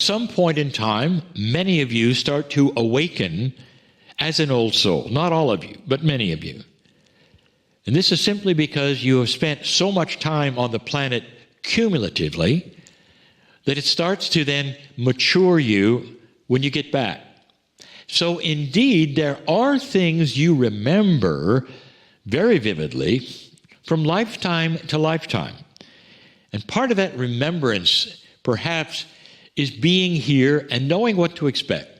some point in time, many of you start to awaken as an old soul. Not all of you, but many of you. And this is simply because you have spent so much time on the planet cumulatively that it starts to then mature you when you get back. So indeed, there are things you remember very vividly from lifetime to lifetime. And part of that remembrance, perhaps, is being here and knowing what to expect.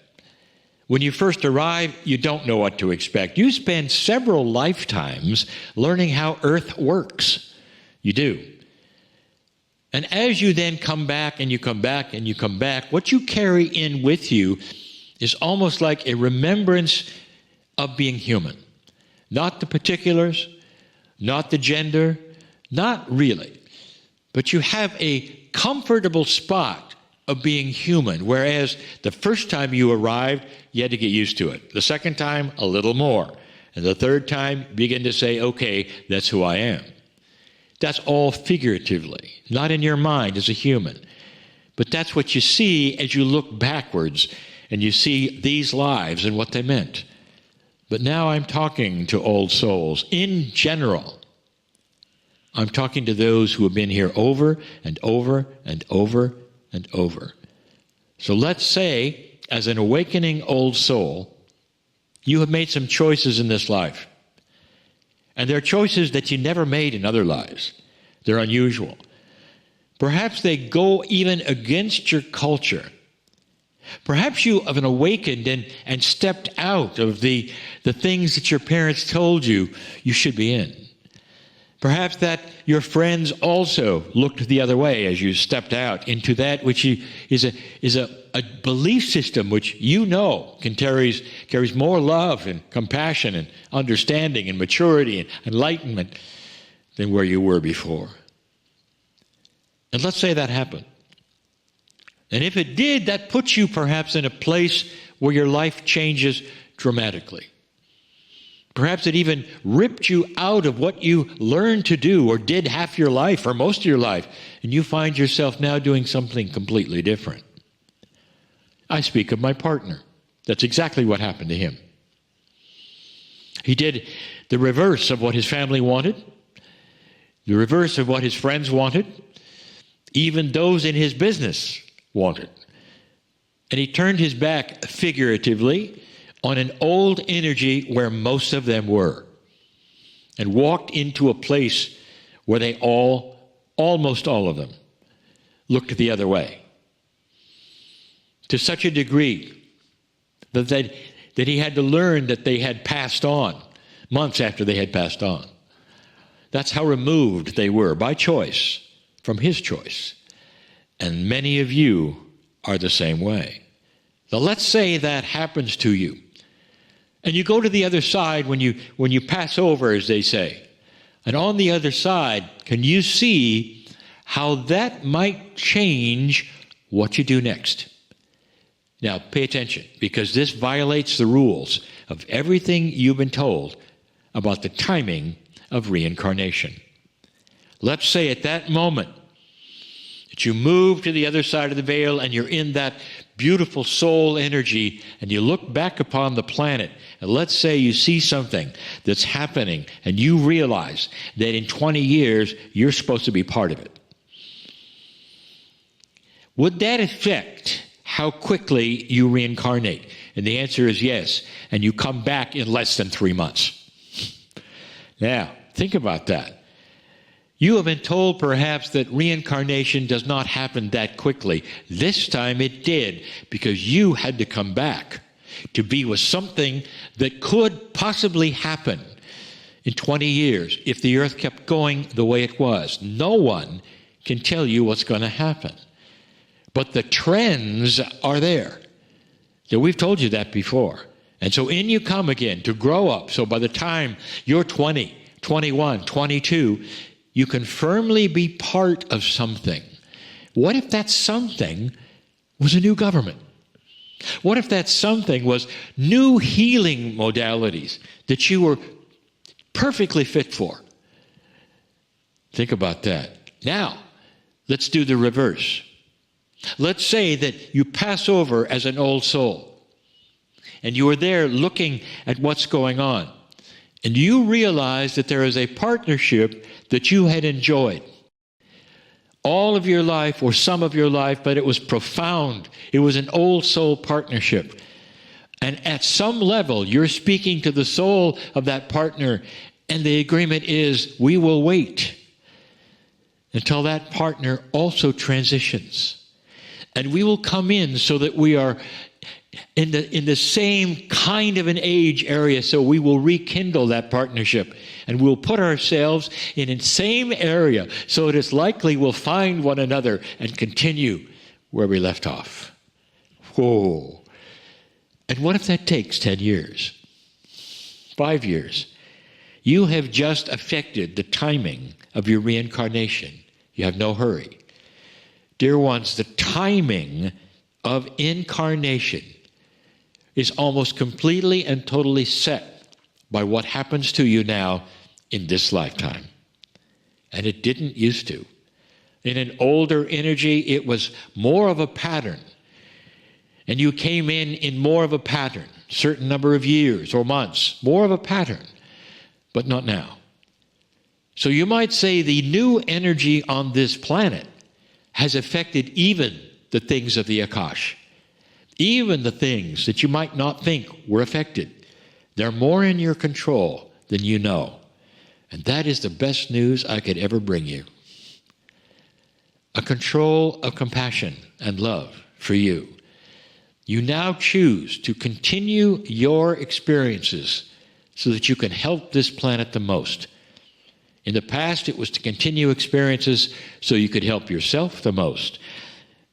When you first arrive, you don't know what to expect. You spend several lifetimes learning how Earth works. You do. And as you then come back and you come back and you come back, what you carry in with you is almost like a remembrance of being human. Not the particulars, not the gender, not really. But you have a comfortable spot of being human, whereas the first time you arrived, you had to get used to it. The second time, a little more. And the third time, begin to say, okay, that's who I am. That's all figuratively, not in your mind as a human. But that's what you see as you look backwards and you see these lives and what they meant. But now I'm talking to old souls in general. I'm talking to those who have been here over and over and over and over. So let's say, as an awakening old soul, you have made some choices in this life. And they're choices that you never made in other lives. They're unusual. Perhaps they go even against your culture. Perhaps you have awakened and stepped out of the things that your parents told you should be in. Perhaps that your friends also looked the other way as you stepped out into that which is a belief system which you know carries more love and compassion and understanding and maturity and enlightenment than where you were before. And let's say that happened. And if it did, that puts you perhaps in a place where your life changes dramatically. Perhaps it even ripped you out of what you learned to do or did half your life or most of your life, and you find yourself now doing something completely different. I speak of my partner. That's exactly what happened to him. He did the reverse of what his family wanted, the reverse of what his friends wanted, even those in his business wanted. And he turned his back figuratively on an old energy where most of them were, and walked into a place where they almost all of them, looked the other way. To such a degree that he had to learn that they had passed on, months after they had passed on. That's how removed they were, by choice, from his choice. And many of you are the same way. Now let's say that happens to you. And you go to the other side when you pass over, as they say. And on the other side, can you see how that might change what you do next? Now, pay attention, because this violates the rules of everything you've been told about the timing of reincarnation. Let's say at that moment that you move to the other side of the veil and you're in that beautiful soul energy, and you look back upon the planet, and let's say you see something that's happening, and you realize that in 20 years, you're supposed to be part of it. Would that affect how quickly you reincarnate? And the answer is yes, and you come back in less than 3 months. Now, think about that. You have been told perhaps that reincarnation does not happen that quickly. This time it did, because you had to come back to be with something that could possibly happen in 20 years if the earth kept going the way it was. No one can tell you what's going to happen. But the trends are there. So we've told you that before. And so in you come again to grow up. So by the time you're 20, 21, 22, you can firmly be part of something. What if that something was a new government? What if that something was new healing modalities that you were perfectly fit for? Think about that. Now, let's do the reverse. Let's say that you pass over as an old soul, and you are there looking at what's going on, and you realize that there is a partnership that you had enjoyed all of your life or some of your life, but it was profound. It was an old soul partnership. And at some level, you're speaking to the soul of that partner, and the agreement is, we will wait until that partner also transitions. And we will come in so that we are in the same kind of an age area, so we will rekindle that partnership. And we'll put ourselves in the same area, so it is likely we'll find one another and continue where we left off. Whoa. And what if that takes 10 years? 5 years? You have just affected the timing of your reincarnation. You have no hurry. Dear ones, the timing of incarnation is almost completely and totally set by what happens to you now in this lifetime. And it didn't used to. In an older energy, it was more of a pattern. And you came in more of a pattern, certain number of years or months, more of a pattern, but not now. So you might say the new energy on this planet has affected even the things of the Akash. Even the things that you might not think were affected. They're more in your control than you know. And that is the best news I could ever bring you. A control of compassion and love for you. You now choose to continue your experiences so that you can help this planet the most. In the past, it was to continue experiences so you could help yourself the most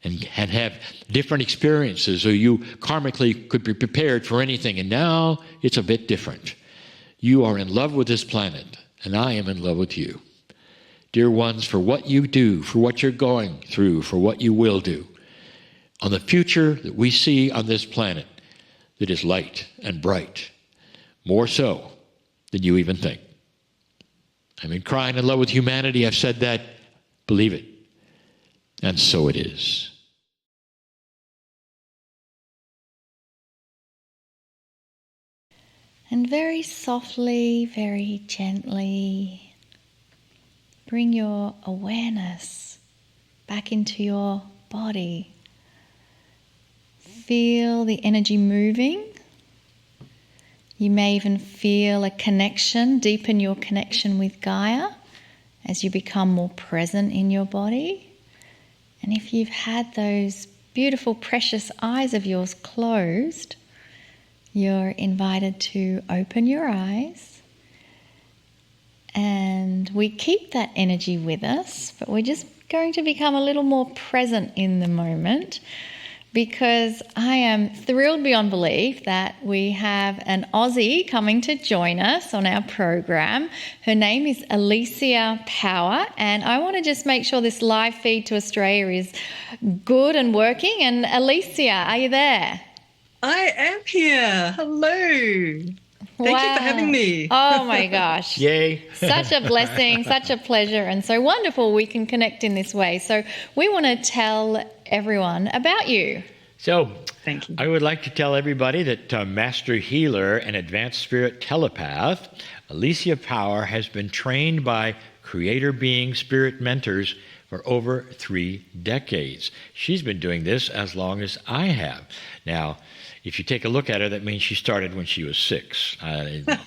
and have different experiences so you karmically could be prepared for anything. And now it's a bit different. You are in love with this planet, and I am in love with you. Dear ones, for what you do, for what you're going through, for what you will do, on the future that we see on this planet that is light and bright, more so than you even think. I'm in Kryon in love with humanity. I've said that. Believe it. And so it is. And very softly, very gently, bring your awareness back into your body. Feel the energy moving. You may even feel a connection, deepen your connection with Gaia as you become more present in your body. And if you've had those beautiful, precious eyes of yours closed, you're invited to open your eyes. And we keep that energy with us, but we're just going to become a little more present in the moment, because I am thrilled beyond belief that we have an Aussie coming to join us on our program. Her name is Alisia Power, and I want to just make sure this live feed to Australia is good and working. And Alisia, are you there? I am here. Hello. Thank you for having me. Oh my gosh. Yay. Such a blessing, such a pleasure, and so wonderful we can connect in this way. So we want to tell everyone about you. So, Thank you. I would like to tell everybody that Master Healer and Advanced Spirit Telepath, Alisia Power, has been trained by Creator Being Spirit Mentors for over 3 decades. She's been doing this as long as I have. Now, if you take a look at her, that means she started when she was 6,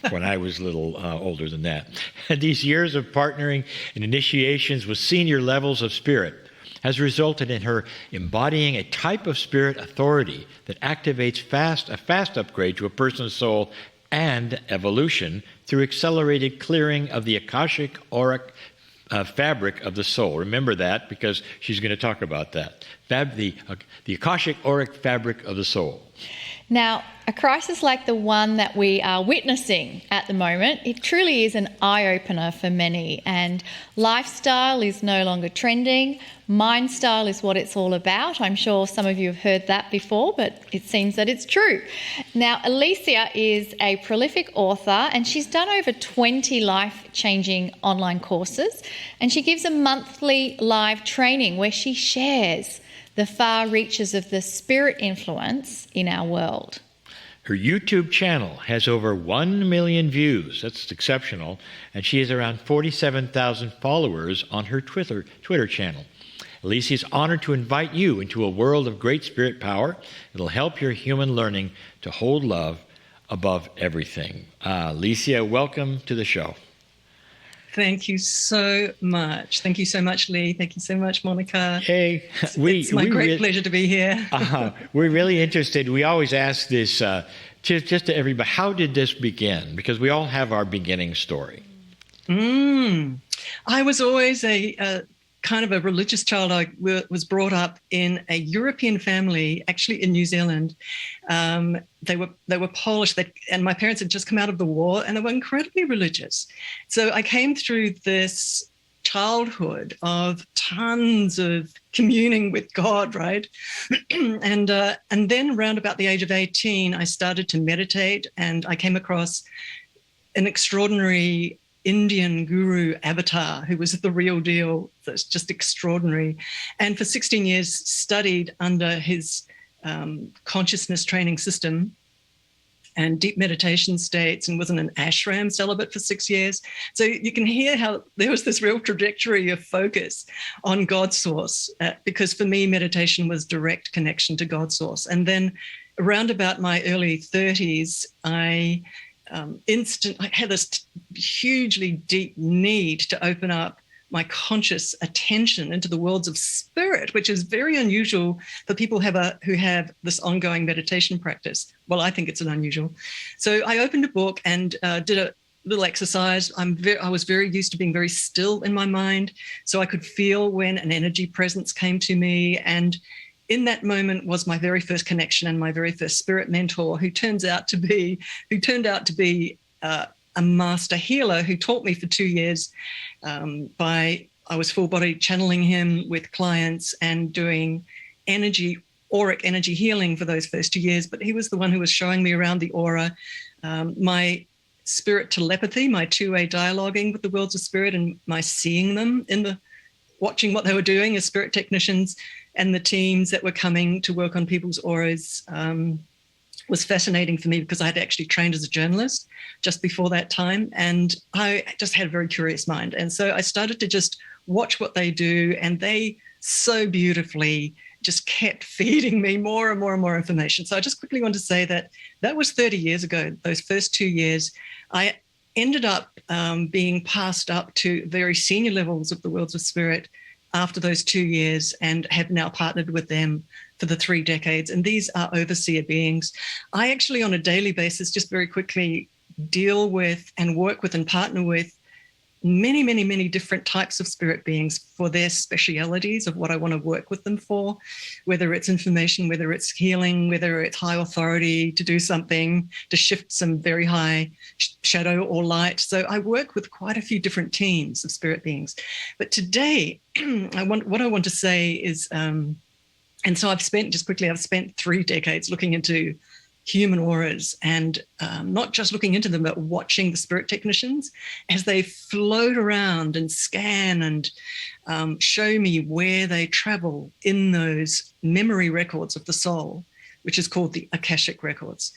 when I was a little older than that. And these years of partnering and initiations with senior levels of spirit has resulted in her embodying a type of spirit authority that activates a fast upgrade to a person's soul and evolution through accelerated clearing of the Akashic auric fabric of the soul. Remember that, because she's going to talk about that. The Akashic auric fabric of the soul. Now, a crisis like the one that we are witnessing at the moment, it truly is an eye-opener for many. And lifestyle is no longer trending. Mind style is what it's all about. I'm sure some of you have heard that before, but it seems that it's true. Now, Alisia is a prolific author, and she's done over 20 life-changing online courses. And she gives a monthly live training where she shares the far reaches of the spirit influence in our world. Her YouTube channel has over 1 million views. That's exceptional. And she has around 47,000 followers on her Twitter channel. Alisia is honored to invite you into a world of great spirit power. It'll help your human learning to hold love above everything. Alisia, welcome to the show. Thank you so much. Thank you so much, Lee. Thank you so much, Monica. Hey, it's my great pleasure to be here. We're really interested. We always ask this just to everybody, how did this begin? Because we all have our beginning story. I was always a kind of a religious child. I was brought up in a European family, actually in New Zealand. They were Polish, and my parents had just come out of the war, and they were incredibly religious. So I came through this childhood of tons of communing with God, right? and then around about the age of 18, I started to meditate, and I came across an extraordinary Indian guru avatar who was the real deal. That's just extraordinary. And for 16 years studied under his consciousness training system and deep meditation states, and was in an ashram celibate for 6 years. So you can hear how there was this real trajectory of focus on God source, because for me, meditation was direct connection to God source. And then around about my early 30s, I had this hugely deep need to open up my conscious attention into the worlds of spirit, which is very unusual for people who have this ongoing meditation practice. Well, I think it's unusual. So I opened a book and did a little exercise. I was very used to being very still in my mind, so I could feel when an energy presence came to me. And in that moment was my very first connection and my very first spirit mentor, who turned out to be a master healer who taught me for 2 years. I was full body channeling him with clients and doing auric energy healing for those first 2 years. But he was the one who was showing me around the aura, my spirit telepathy, my two-way dialoguing with the worlds of spirit, and my seeing them watching what they were doing as spirit technicians, and the teams that were coming to work on people's auras was fascinating for me, because I had actually trained as a journalist just before that time, and I just had a very curious mind. And so I started to just watch what they do, and they so beautifully just kept feeding me more and more and more information. So I just quickly want to say that was 30 years ago. Those first 2 years, I ended up being passed up to very senior levels of the worlds of spirit after those 2 years, and have now partnered with them for the 3 decades. And these are overseer beings. I actually, on a daily basis, just very quickly deal with and work with and partner with many, many, many different types of spirit beings for their specialities of what I want to work with them for, whether it's information, whether it's healing, whether it's high authority to do something, to shift some very high shadow or light. So I work with quite a few different teams of spirit beings. But today, what I want to say is, and so I've spent 3 decades looking into human auras, and not just looking into them, but watching the spirit technicians as they float around and scan and show me where they travel in those memory records of the soul, which is called the Akashic records.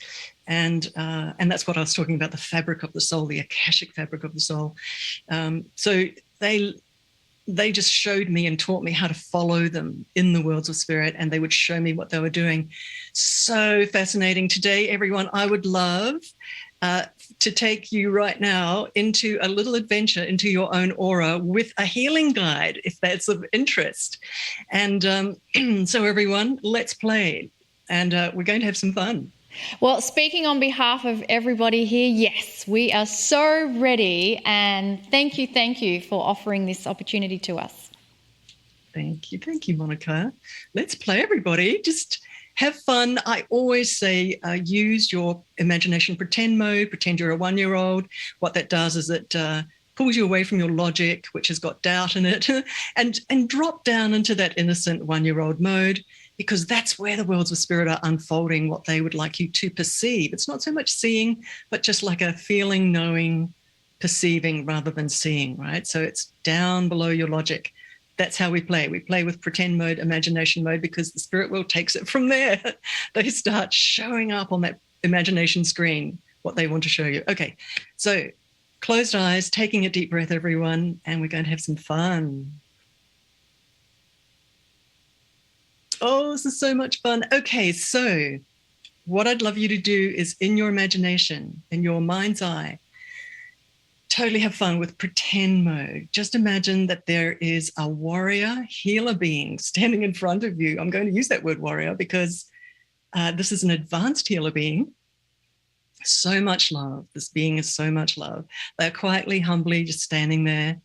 And that's what I was talking about, the fabric of the soul, the Akashic fabric of the soul. So they just showed me and taught me how to follow them in the worlds of spirit, and they would show me what they were doing. So fascinating. Today, everyone, I would love to take you right now into a little adventure into your own aura with a healing guide, if that's of interest. And so everyone, let's play. And we're going to have some fun. Well, speaking on behalf of everybody here, yes, we are so ready, and thank you for offering this opportunity to us. Thank you, Monica. Let's play, everybody. Just have fun. I always say use your imagination pretend mode, pretend you're a 1-year-old. What that does is it pulls you away from your logic, which has got doubt in it, and drop down into that innocent 1-year-old mode, because that's where the worlds of spirit are unfolding what they would like you to perceive. It's not so much seeing, but just like a feeling, knowing, perceiving rather than seeing, right? So it's down below your logic. That's how we play. We play with pretend mode, imagination mode, because the spirit world takes it from there. They start showing up on that imagination screen what they want to show you. Okay, so closed eyes, taking a deep breath, everyone, and we're going to have some fun. Oh, this is so much fun. Okay, so what I'd love you to do is, in your imagination, in your mind's eye, totally have fun with pretend mode. Just imagine that there is a warrior healer being standing in front of you. I'm going to use that word warrior because this is an advanced healer being. So much love. This being is so much love. They're quietly, humbly just standing there.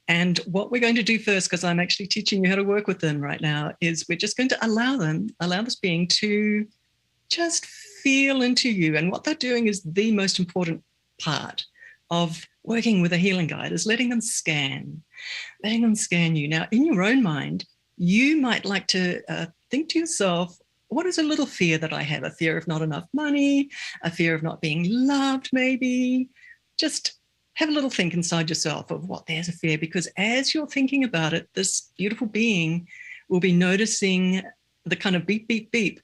And what we're going to do first, because I'm actually teaching you how to work with them right now, is we're just going to allow this being to just feel into you. And what they're doing is the most important part of working with a healing guide, is letting them scan you. Now, in your own mind, you might like to think to yourself, what is a little fear that I have? A fear of not enough money, a fear of not being loved, maybe. Just have a little think inside yourself of what there's a fear, because as you're thinking about it, this beautiful being will be noticing the kind of beep, beep, beep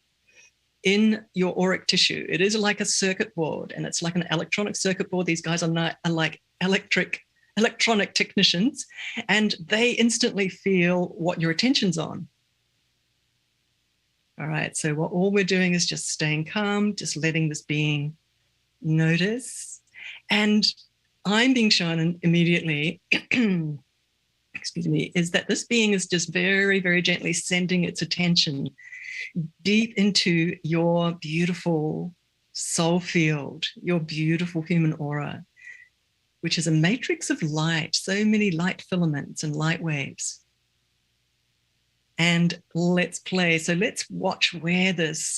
in your auric tissue. It is like a circuit board, and it's like an electronic circuit board. These guys are like electronic technicians, and they instantly feel what your attention's on. All right, so all we're doing is just staying calm, just letting this being notice. And I'm being shown immediately, excuse me, is that this being is just very, very gently sending its attention deep into your beautiful soul field, your beautiful human aura, which is a matrix of light, so many light filaments and light waves. And let's play. So let's watch where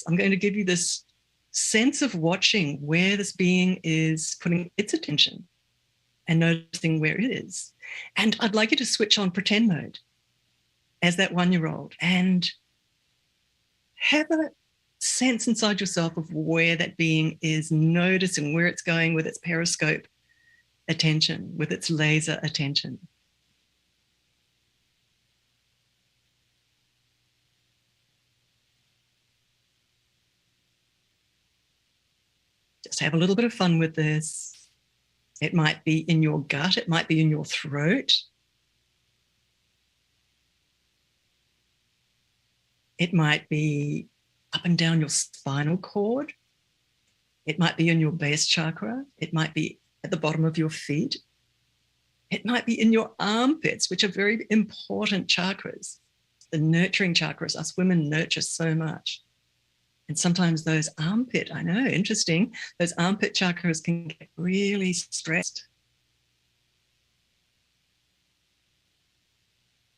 I'm going to give you this sense of watching where this being is putting its attention and noticing where it is. And I'd like you to switch on pretend mode as that 1-year-old and have a sense inside yourself of where that being is noticing, where it's going with its periscope attention, with its laser attention. Just have a little bit of fun with this. It might be in your gut. It might be in your throat. It might be up and down your spinal cord. It might be in your base chakra. It might be at the bottom of your feet. It might be in your armpits, which are very important chakras. The nurturing chakras. Us women nurture so much. And sometimes those armpit, I know, interesting, those armpit chakras can get really stressed.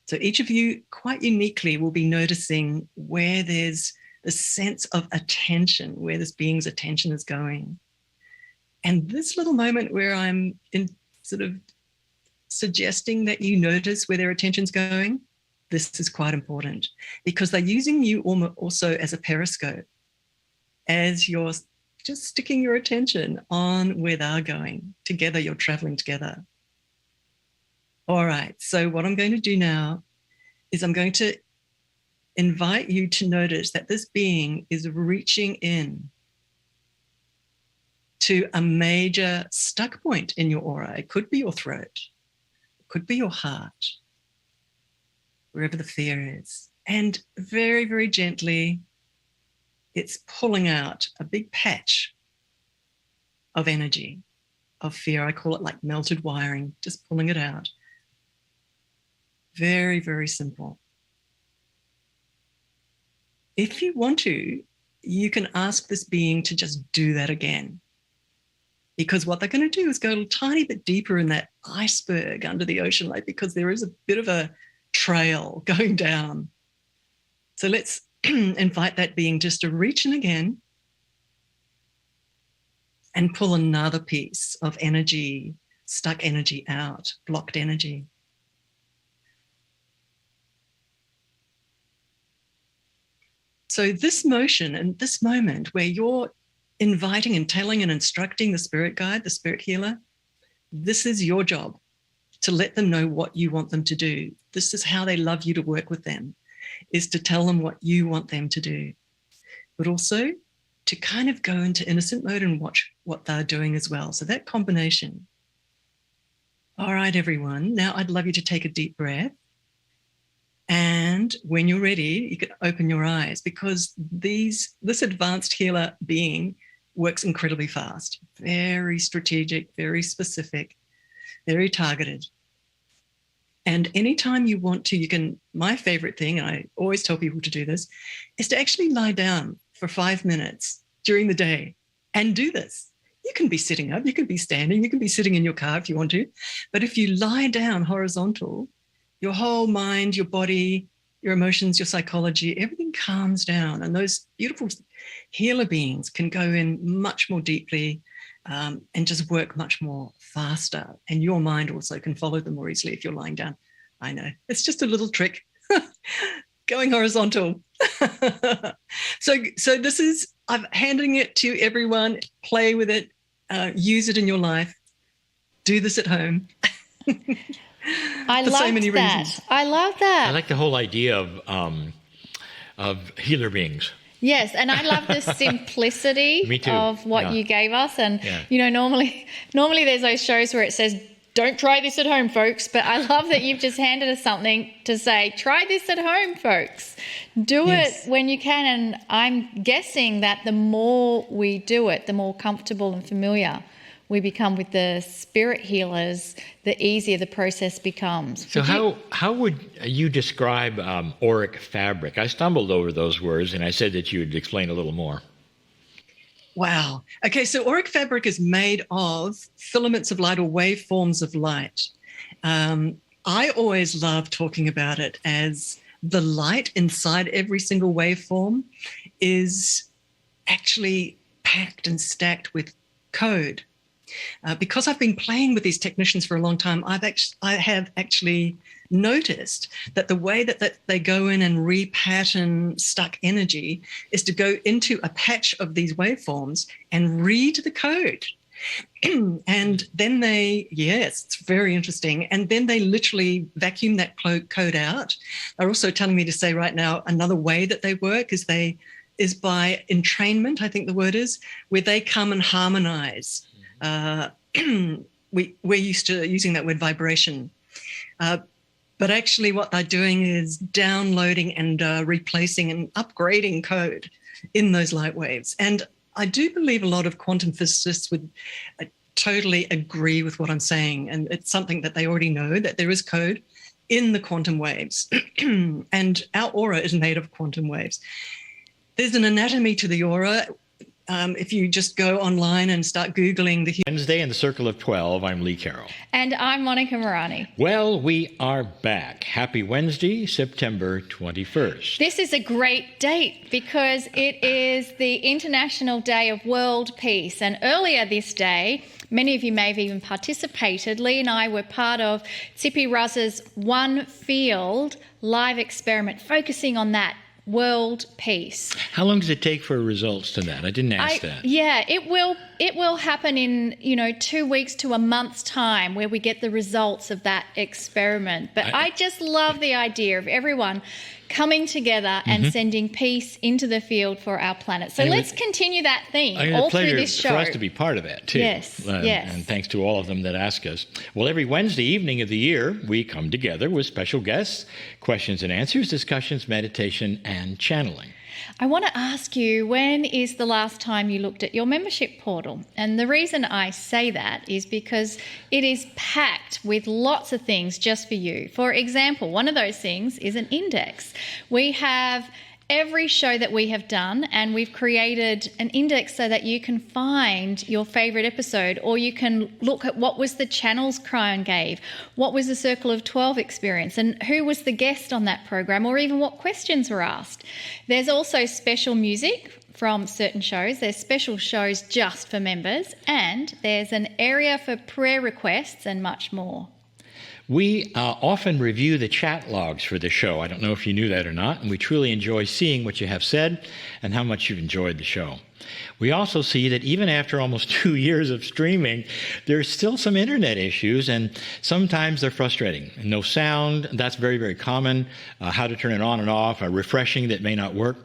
So each of you quite uniquely will be noticing where there's the sense of attention, where this being's attention is going. And this little moment where I'm in sort of suggesting that you notice where their attention's going, this is quite important because they're using you also as a periscope, as you're just sticking your attention on where they're going. Together, you're traveling together. All right, so what I'm going to do now is I'm going to invite you to notice that this being is reaching in to a major stuck point in your aura. It could be your throat, it could be your heart, wherever the fear is. And very, very gently, it's pulling out a big patch of energy, of fear. I call it like melted wiring, just pulling it out. Very, very simple. If you want to, you can ask this being to just do that again. Because what they're going to do is go a tiny bit deeper in that iceberg under the ocean, like, because there is a bit of a trail going down. So let's invite that being just to reach in again and pull another piece of energy, stuck energy out, blocked energy. So this motion and this moment where you're inviting and telling and instructing the spirit guide, the spirit healer, this is your job to let them know what you want them to do. This is how they love you to work with them, is to tell them what you want them to do, but also to kind of go into innocent mode and watch what they're doing as well. So that combination. All right, everyone. Now I'd love you to take a deep breath. And when you're ready, you can open your eyes, because this advanced healer being works incredibly fast, very strategic, very specific, very targeted. And anytime you want to, you can, my favorite thing, and I always tell people to do this, is to actually lie down for 5 minutes during the day and do this. You can be sitting up, you can be standing, you can be sitting in your car if you want to. But if you lie down horizontal, your whole mind, your body, your emotions, your psychology, everything calms down. And those beautiful healer beings can go in much more deeply and just work much more faster. And your mind also can follow them more easily if you're lying down. I know, it's just a little trick. Going horizontal. So this is, I'm handing it to everyone. Play with it. Use it in your life. Do this at home. I love so many that. reasons. I love that. I like the whole idea of healer beings. Yes, and I love the simplicity Me too. of what Yeah. you gave us. And Yeah. you know, normally there's those shows where it says, "Don't try this at home, folks." But I love that you've just handed us something to say, "Try this at home, folks. Do Yes. it when you can." And I'm guessing that the more we do it, the more comfortable and familiar we become with the spirit healers, the easier the process becomes. So how would you describe auric fabric? I stumbled over those words, and I said that you would explain a little more. Wow. Okay, so auric fabric is made of filaments of light or waveforms of light. I always love talking about it as the light inside every single waveform is actually packed and stacked with code. Because I've been playing with these technicians for a long time, I have actually noticed that the way that they go in and repattern stuck energy is to go into a patch of these waveforms and read the code. And then it's very interesting. And then they literally vacuum that code out. They're also telling me to say right now, another way that they work is by entrainment, I think the word is, where they come and harmonize. We're used to using that word vibration. But actually what they're doing is downloading and replacing and upgrading code in those light waves. And I do believe a lot of quantum physicists would totally agree with what I'm saying. And it's something that they already know, that there is code in the quantum waves. And our aura is made of quantum waves. There's an anatomy to the aura. If you just go online and start Googling the Wednesday in the Circle of 12, I'm Lee Carroll. And I'm Monica Morani. Well, we are back. Happy Wednesday, September 21st. This is a great date because it is the International Day of World Peace. And earlier this day, many of you may have even participated. Lee and I were part of Tsipi Raz's One Field live experiment focusing on that. World peace. How long does it take for results to that? I didn't ask that. Yeah, it will happen in 2 weeks to a month's time where we get the results of that experiment. But I just love the idea of everyone coming together and sending peace into the field for our planet. So let's continue that theme all through this show. For us to be part of that too. Yes, yes. And thanks to all of them that ask us. Well, every Wednesday evening of the year, we come together with special guests, questions and answers, discussions, meditation, and channeling. I want to ask you, when is the last time you looked at your membership portal? And the reason I say that is because it is packed with lots of things just for you. For example, one of those things is an index. We have every show that we have done, and we've created an index so that you can find your favourite episode, or you can look at what was the channels Kryon gave, what was the Circle of 12 experience, and who was the guest on that program, or even what questions were asked. There's also special music from certain shows. There's special shows just for members, and there's an area for prayer requests and much more. We often review the chat logs for the show. I don't know if you knew that or not, and we truly enjoy seeing what you have said and how much you've enjoyed the show. We also see that even after almost 2 years of streaming, there's still some internet issues, and sometimes they're frustrating. No sound, that's very, very common. How to turn it on and off, refreshing that may not work.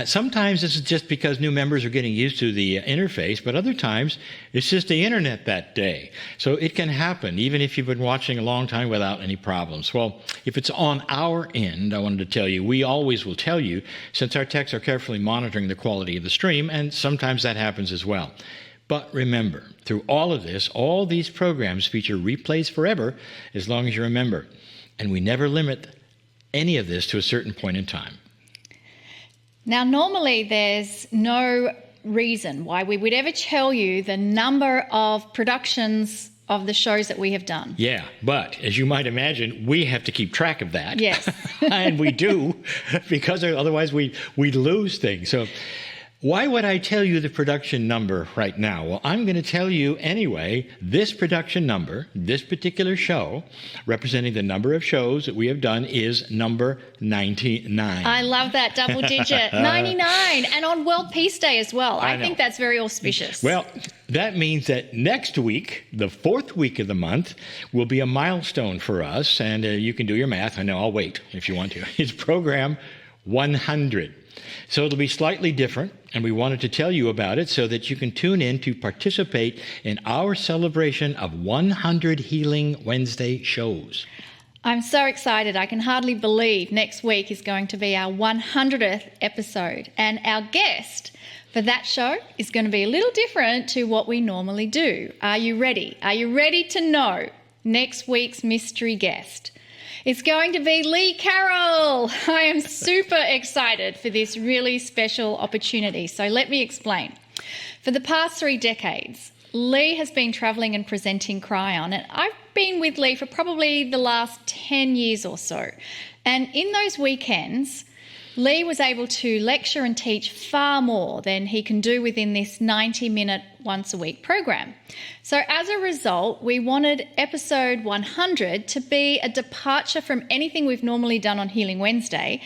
Sometimes this is just because new members are getting used to the interface, but other times it's just the internet that day. So it can happen, even if you've been watching a long time without any problems. Well, if it's on our end, I wanted to tell you, we always will tell you, since our techs are carefully monitoring the quality of the stream, and sometimes that happens as well. But remember, through all of this, all these programs feature replays forever as long as you're a member. And we never limit any of this to a certain point in time. Now, normally there's no reason why we would ever tell you the number of productions of the shows that we have done. Yeah, but as you might imagine, we have to keep track of that. Yes. And we do, because otherwise we'd lose things. So why would I tell you the production number right now? Well, I'm going to tell you anyway, this production number, this particular show, representing the number of shows that we have done, is number 99. I love that double digit, 99, and on World Peace Day as well. I think that's very auspicious. Well, that means that next week, the 4th week of the month, will be a milestone for us, and you can do your math. I know, I'll wait if you want to. It's program 100. So it'll be slightly different, and we wanted to tell you about it so that you can tune in to participate in our celebration of 100 Healing Wednesday shows. I'm so excited. I can hardly believe next week is going to be our 100th episode, and our guest for that show is going to be a little different to what we normally do. Are you ready? Are you ready to know next week's mystery guest? It's going to be Lee Carroll. I am super excited for this really special opportunity. So let me explain. For the past 3 decades, Lee has been travelling and presenting Kryon, and I've been with Lee for probably the last 10 years or so. And in those weekends, Lee was able to lecture and teach far more than he can do within this 90-minute once-a-week program. So as a result, we wanted episode 100 to be a departure from anything we've normally done on Healing Wednesday,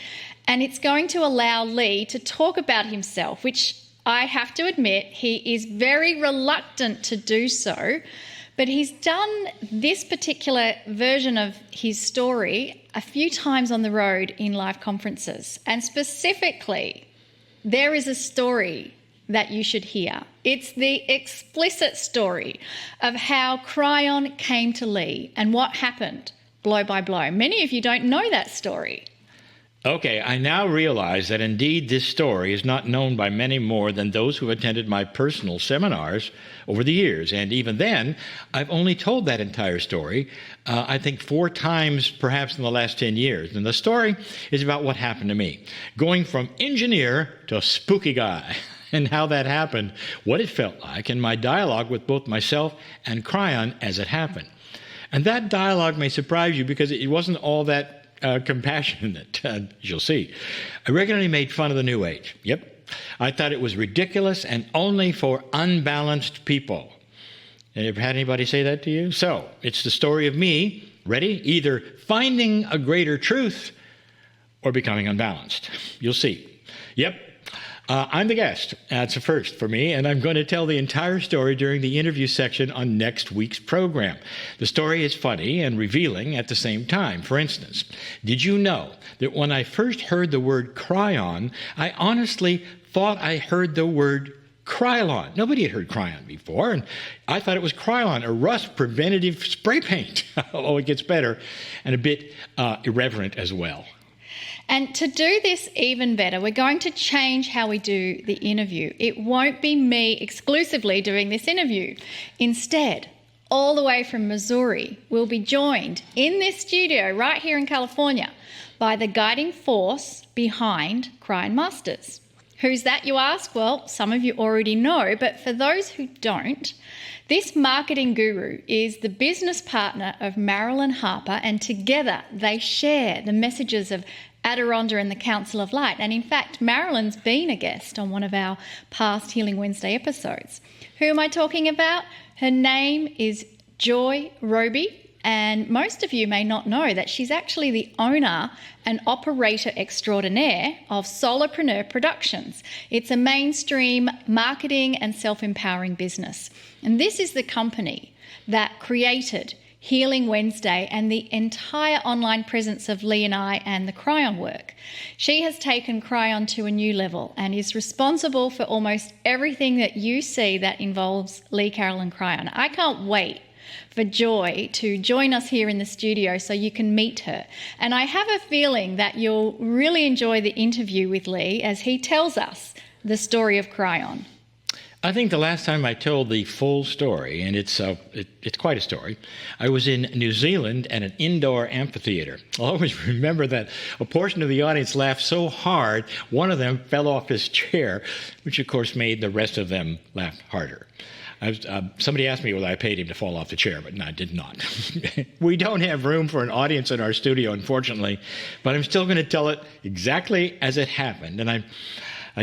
and it's going to allow Lee to talk about himself, which I have to admit he is very reluctant to do so. But he's done this particular version of his story a few times on the road in live conferences. And specifically, there is a story that you should hear. It's the explicit story of how Kryon came to Lee and what happened blow by blow. Many of you don't know that story. Okay, I now realize that indeed this story is not known by many more than those who attended my personal seminars over the years. And even then, I've only told that entire story, I think 4 times perhaps in the last 10 years. And the story is about what happened to me, going from engineer to spooky guy, and how that happened, what it felt like, and my dialogue with both myself and Kryon as it happened. And that dialogue may surprise you because it wasn't all that compassionate, as you'll see. I regularly made fun of the New Age. Yep. I thought it was ridiculous and only for unbalanced people. Have you ever had anybody say that to you? So, it's the story of me, ready? Either finding a greater truth or becoming unbalanced. You'll see. Yep. I'm the guest. That's a first for me, and I'm going to tell the entire story during the interview section on next week's program. The story is funny and revealing at the same time. For instance, did you know that when I first heard the word Kryon, I honestly thought I heard the word Krylon. Nobody had heard Kryon before, and I thought it was Krylon, a rust preventative spray paint. Oh, it gets better, and a bit irreverent as well. And to do this even better, we're going to change how we do the interview. It won't be me exclusively doing this interview. Instead, all the way from Missouri, we'll be joined in this studio right here in California by the guiding force behind Kryon Masters. Who's that, you ask? Well, some of you already know, but for those who don't, this marketing guru is the business partner of Marilyn Harper, and together they share the messages of Adironda and the Council of Light. And in fact, Marilyn's been a guest on one of our past Healing Wednesday episodes. Who am I talking about? Her name is Joy Roby, And most of you may not know that she's actually the owner and operator extraordinaire of Solopreneur Productions. It's a mainstream marketing and self-empowering business. And this is the company that created Healing Wednesday and the entire online presence of Lee and I and the Kryon work. She has taken Kryon to a new level and is responsible for almost everything that you see that involves Lee, Carroll and Kryon. I can't wait for Joy to join us here in the studio so you can meet her. And I have a feeling that you'll really enjoy the interview with Lee as he tells us the story of Kryon. I think the last time I told the full story, and it's quite a story, I was in New Zealand at an indoor amphitheater. I'll always remember that a portion of the audience laughed so hard, one of them fell off his chair, which of course made the rest of them laugh harder. Somebody asked me whether I paid him to fall off the chair, but no, I did not. We don't have room for an audience in our studio, unfortunately, but I'm still going to tell it exactly as it happened. And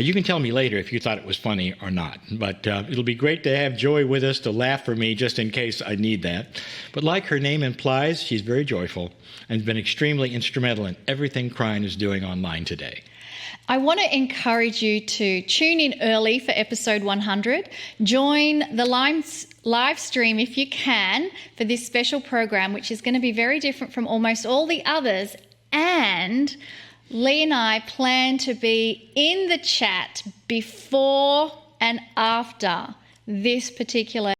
you can tell me later if you thought it was funny or not, but it'll be great to have Joy with us to laugh for me just in case I need that. But like her name implies, she's very joyful and has been extremely instrumental in everything Kryon is doing online today. I want to encourage you to tune in early for episode 100. Join the live stream if you can for this special program, which is going to be very different from almost all the others. And Lee and I plan to be in the chat before and after this particular